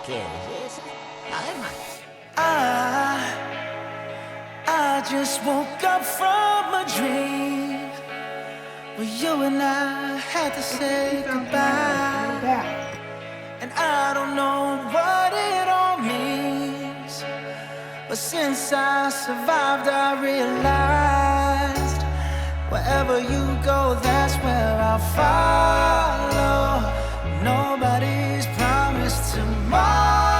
¿Qué es eso? Además. I just woke up from a dream where you and I had to say goodbye. And I don't know what it all means, but since I survived, I realized wherever you go, that's where I'll follow. Nobody's promised tomorrow.